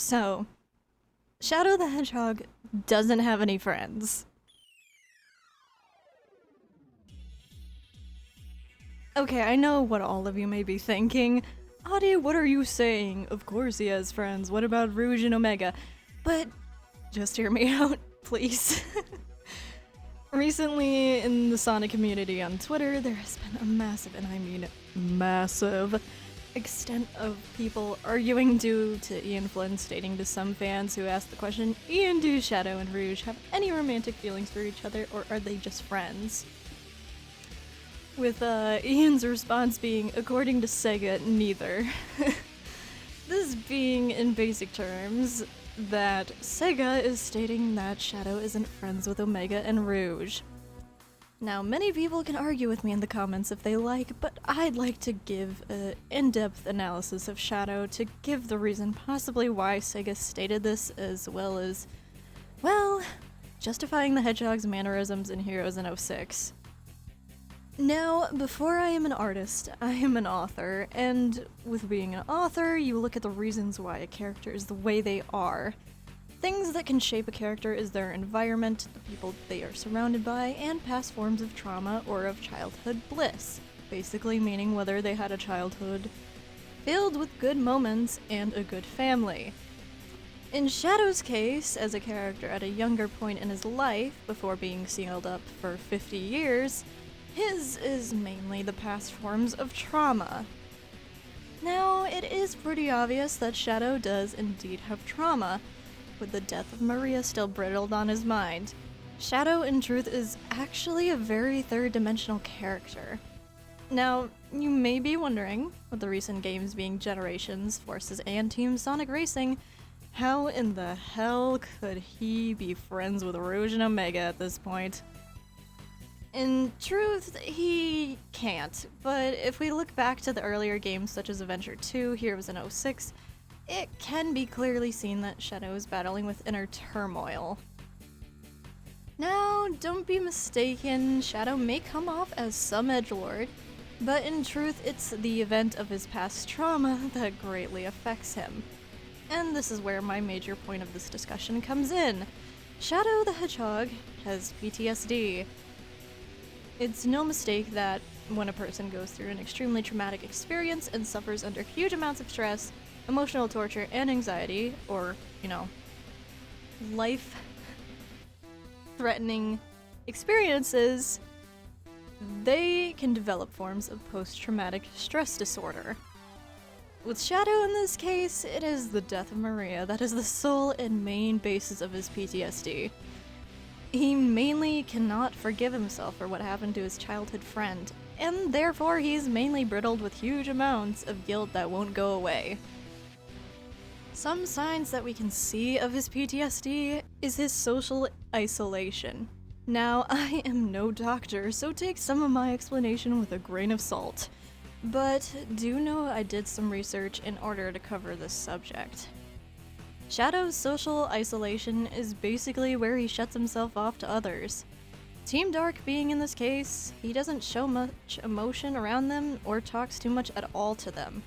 So, Shadow the Hedgehog doesn't have any friends. Okay, I know what all of you may be thinking. Adi, what are you saying? Of course he has friends. What about Rouge and Omega? But just hear me out, please. Recently, in the Sonic community on Twitter, there has been a massive, and I mean massive, extent of people arguing due to Ian Flynn stating to some fans who asked the question, Ian, do Shadow and Rouge have any romantic feelings for each other, or are they just friends? With Ian's response being, according to Sega, neither. This being, in basic terms, that Sega is stating that Shadow isn't friends with Omega and Rouge. Now, many people can argue with me in the comments if they like, but I'd like to give an in-depth analysis of Shadow to give the reason possibly why Sega stated this, as well as, well, justifying the Hedgehog's mannerisms in Heroes in 06. Now, before I am an artist, I am an author, and with being an author, you look at the reasons why a character is the way they are. Things that can shape a character is their environment, the people they are surrounded by, and past forms of trauma or of childhood bliss, basically meaning whether they had a childhood filled with good moments and a good family. In Shadow's case, as a character at a younger point in his life, before being sealed up for 50 years, his is mainly the past forms of trauma. Now, it is pretty obvious that Shadow does indeed have trauma, with the death of Maria still brittled on his mind. Shadow, in truth, is actually a very third-dimensional character. Now, you may be wondering, with the recent games being Generations, Forces, and Team Sonic Racing, how in the hell could he be friends with Rouge and Omega at this point? In truth, he can't, but if we look back to the earlier games such as Adventure 2, Heroes in 06, it can be clearly seen that Shadow is battling with inner turmoil. Now, don't be mistaken, Shadow may come off as some edgelord, but in truth it's the event of his past trauma that greatly affects him. And this is where my major point of this discussion comes in. Shadow the Hedgehog has PTSD. It's no mistake that when a person goes through an extremely traumatic experience and suffers under huge amounts of stress, emotional torture, and anxiety, or, life-threatening experiences, they can develop forms of post-traumatic stress disorder. With Shadow in this case, it is the death of Maria that is the sole and main basis of his PTSD. He mainly cannot forgive himself for what happened to his childhood friend, and therefore he's mainly brittled with huge amounts of guilt that won't go away. Some signs that we can see of his PTSD is his social isolation. Now, I am no doctor, so take some of my explanation with a grain of salt, but do know I did some research in order to cover this subject. Shadow's social isolation is basically where he shuts himself off to others. Team Dark being in this case, he doesn't show much emotion around them or talks too much at all to them.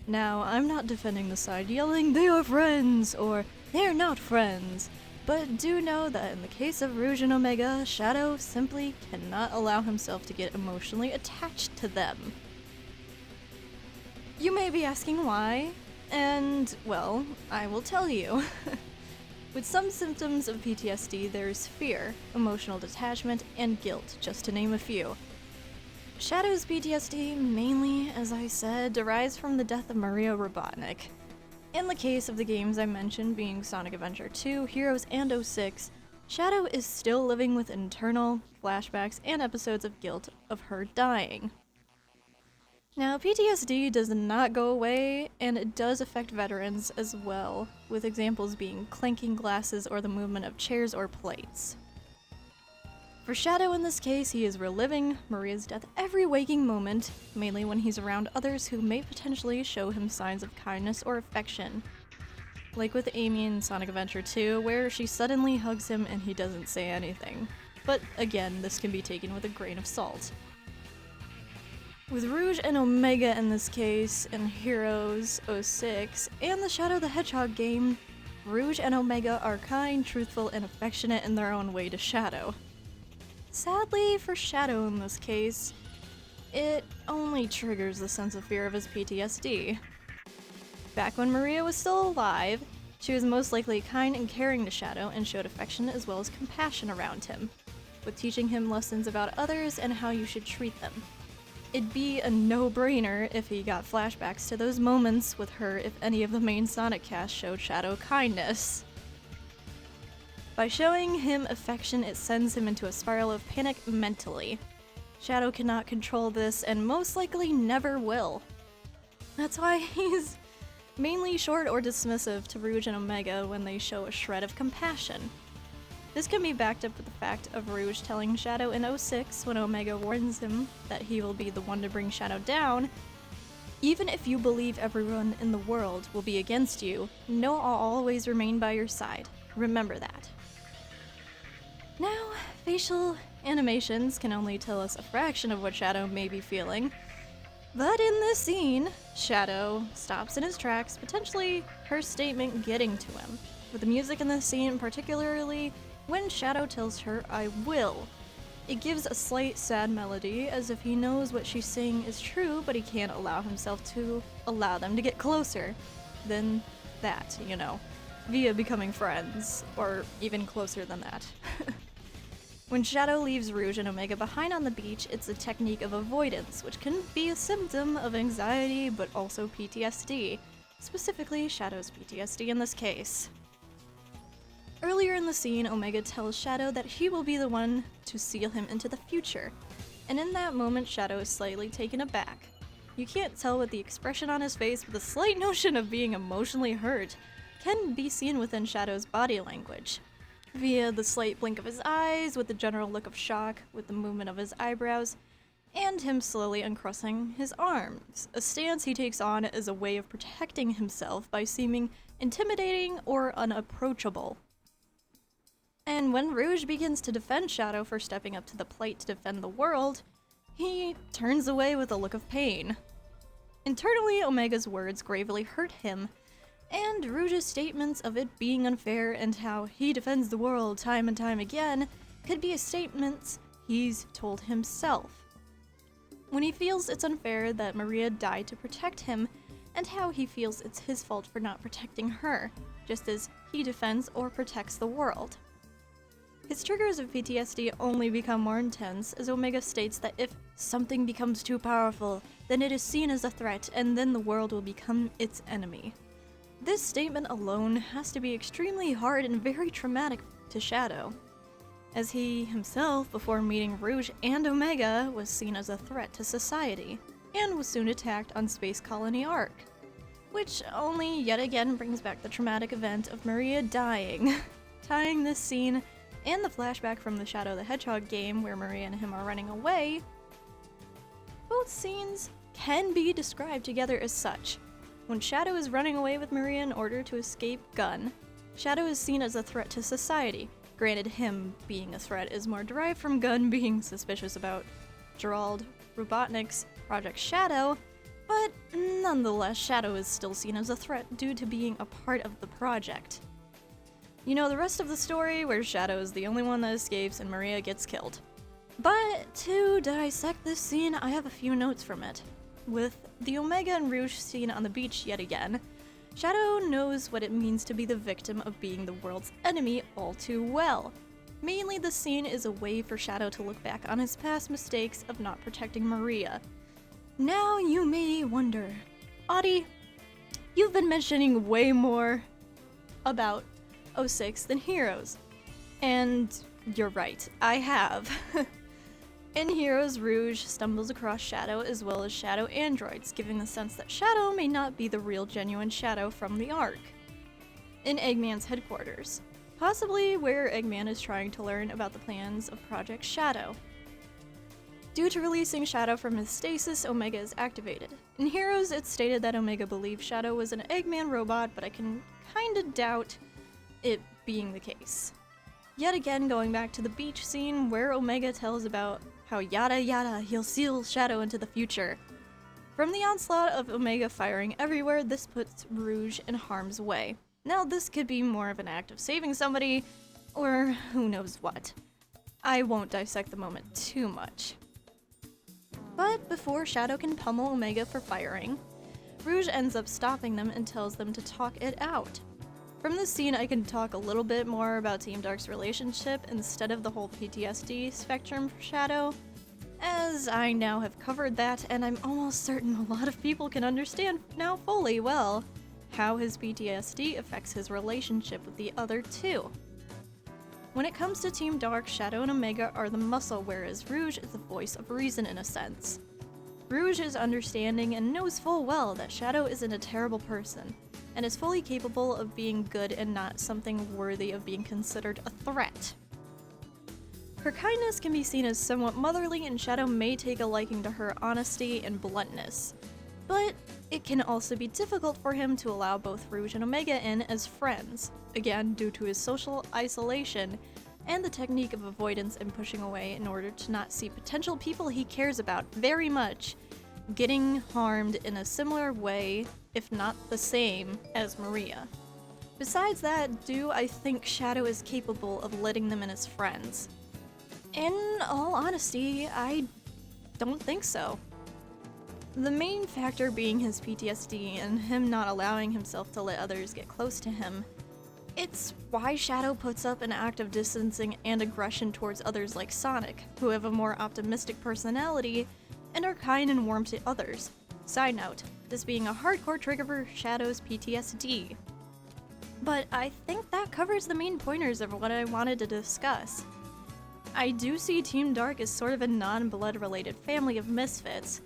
Now, I'm not defending the side yelling, they are friends, or they're not friends, but do know that in the case of Rouge and Omega, Shadow simply cannot allow himself to get emotionally attached to them. You may be asking why, and, well, I will tell you. With some symptoms of PTSD, there's fear, emotional detachment, and guilt, just to name a few. Shadow's PTSD mainly, as I said, derives from the death of Maria Robotnik. In the case of the games I mentioned being Sonic Adventure 2, Heroes, and 06, Shadow is still living with internal flashbacks and episodes of guilt of her dying. Now, PTSD does not go away, and it does affect veterans as well, with examples being clanking glasses or the movement of chairs or plates. For Shadow in this case, he is reliving Maria's death every waking moment, mainly when he's around others who may potentially show him signs of kindness or affection. Like with Amy in Sonic Adventure 2, where she suddenly hugs him and he doesn't say anything. But again, this can be taken with a grain of salt. With Rouge and Omega in this case, and Heroes 06, and the Shadow the Hedgehog game, Rouge and Omega are kind, truthful, and affectionate in their own way to Shadow. Sadly for Shadow in this case, it only triggers the sense of fear of his PTSD. Back when Maria was still alive, she was most likely kind and caring to Shadow and showed affection as well as compassion around him, with teaching him lessons about others and how you should treat them. It'd be a no-brainer if he got flashbacks to those moments with her if any of the main Sonic cast showed Shadow kindness. By showing him affection, it sends him into a spiral of panic mentally. Shadow cannot control this and most likely never will. That's why he's mainly short or dismissive to Rouge and Omega when they show a shred of compassion. This can be backed up with the fact of Rouge telling Shadow in 06 when Omega warns him that he will be the one to bring Shadow down. Even if you believe everyone in the world will be against you, know I'll always remain by your side. Remember that. Now, facial animations can only tell us a fraction of what Shadow may be feeling. But in this scene, Shadow stops in his tracks, potentially her statement getting to him. With the music in this scene, particularly when Shadow tells her, "I will." It gives a slight sad melody, as if he knows what she's saying is true, but he can't allow himself to allow them to get closer than that, you know, via becoming friends, or even closer than that. When Shadow leaves Rouge and Omega behind on the beach, it's a technique of avoidance, which can be a symptom of anxiety, but also PTSD. Specifically, Shadow's PTSD in this case. Earlier in the scene, Omega tells Shadow that he will be the one to seal him into the future, and in that moment, Shadow is slightly taken aback. You can't tell with the expression on his face, but the slight notion of being emotionally hurt can be seen within Shadow's body language, via the slight blink of his eyes, with the general look of shock, with the movement of his eyebrows, and him slowly uncrossing his arms, a stance he takes on as a way of protecting himself by seeming intimidating or unapproachable. And when Rouge begins to defend Shadow for stepping up to the plate to defend the world, he turns away with a look of pain. Internally, Omega's words gravely hurt him, and Rouge's statements of it being unfair and how he defends the world time and time again could be statements he's told himself. When he feels it's unfair that Maria died to protect him, and how he feels it's his fault for not protecting her, just as he defends or protects the world. His triggers of PTSD only become more intense as Omega states that if something becomes too powerful, then it is seen as a threat and then the world will become its enemy. This statement alone has to be extremely hard and very traumatic to Shadow, as he himself, before meeting Rouge and Omega, was seen as a threat to society, and was soon attacked on Space Colony Ark, which only yet again brings back the traumatic event of Maria dying, tying this scene and the flashback from the Shadow the Hedgehog game where Maria and him are running away. Both scenes can be described together as such. When Shadow is running away with Maria in order to escape Gun, Shadow is seen as a threat to society. Granted, him being a threat is more derived from Gun being suspicious about Gerald Robotnik's Project Shadow, but nonetheless, Shadow is still seen as a threat due to being a part of the project. You know the rest of the story, where Shadow is the only one that escapes and Maria gets killed. But to dissect this scene, I have a few notes from it. With the Omega and Rouge scene on the beach yet again, Shadow knows what it means to be the victim of being the world's enemy all too well. Mainly, the scene is a way for Shadow to look back on his past mistakes of not protecting Maria. Now you may wonder, Audie, you've been mentioning way more about 06 than Heroes. And you're right, I have. In Heroes, Rouge stumbles across Shadow as well as Shadow androids, giving the sense that Shadow may not be the real genuine Shadow from the Ark. In Eggman's headquarters, possibly where Eggman is trying to learn about the plans of Project Shadow. Due to releasing Shadow from his stasis, Omega is activated. In Heroes, it's stated that Omega believes Shadow was an Eggman robot, but I can kinda doubt it being the case. Yet again, going back to the beach scene where Omega tells about how yada yada he'll seal Shadow into the future. From the onslaught of Omega firing everywhere, this puts Rouge in harm's way. Now this could be more of an act of saving somebody, or who knows what. I won't dissect the moment too much. But before Shadow can pummel Omega for firing, Rouge ends up stopping them and tells them to talk it out. From this scene, I can talk a little bit more about Team Dark's relationship instead of the whole PTSD spectrum for Shadow, as I now have covered that, and I'm almost certain a lot of people can understand now fully well how his PTSD affects his relationship with the other two. When it comes to Team Dark, Shadow and Omega are the muscle, whereas Rouge is the voice of reason in a sense. Rouge is understanding and knows full well that Shadow isn't a terrible person, and is fully capable of being good and not something worthy of being considered a threat. Her kindness can be seen as somewhat motherly, and Shadow may take a liking to her honesty and bluntness. But it can also be difficult for him to allow both Rouge and Omega in as friends, again due to his social isolation and the technique of avoidance and pushing away in order to not see potential people he cares about very much getting harmed in a similar way, if not the same, as Maria. Besides that, do I think Shadow is capable of letting them in as friends? In all honesty, I don't think so. The main factor being his PTSD and him not allowing himself to let others get close to him. It's why Shadow puts up an act of distancing and aggression towards others like Sonic, who have a more optimistic personality and are kind and warm to others. Side note, this being a hardcore trigger for Shadow's PTSD. But I think that covers the main pointers of what I wanted to discuss. I do see Team Dark as sort of a non-blood related family of misfits,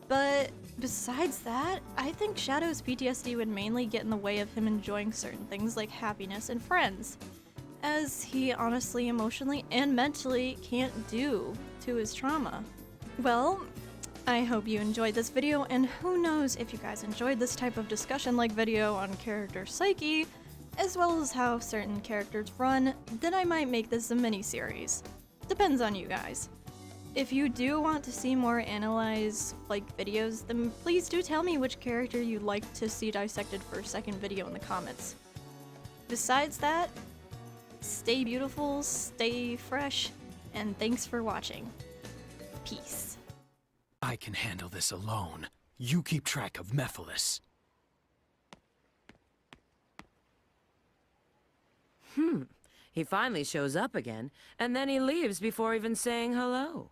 but besides that, I think Shadow's PTSD would mainly get in the way of him enjoying certain things like happiness and friends, as he honestly, emotionally, and mentally can't do to his trauma. Well, I hope you enjoyed this video, and who knows if you guys enjoyed this type of discussion-like video on character psyche, as well as how certain characters run, then I might make this a mini-series. Depends on you guys. If you do want to see more analyze-like videos, then please do tell me which character you'd like to see dissected for a second video in the comments. Besides that, stay beautiful, stay fresh, and thanks for watching. Peace. I can handle this alone. You keep track of Mephiles. He finally shows up again, and then he leaves before even saying hello.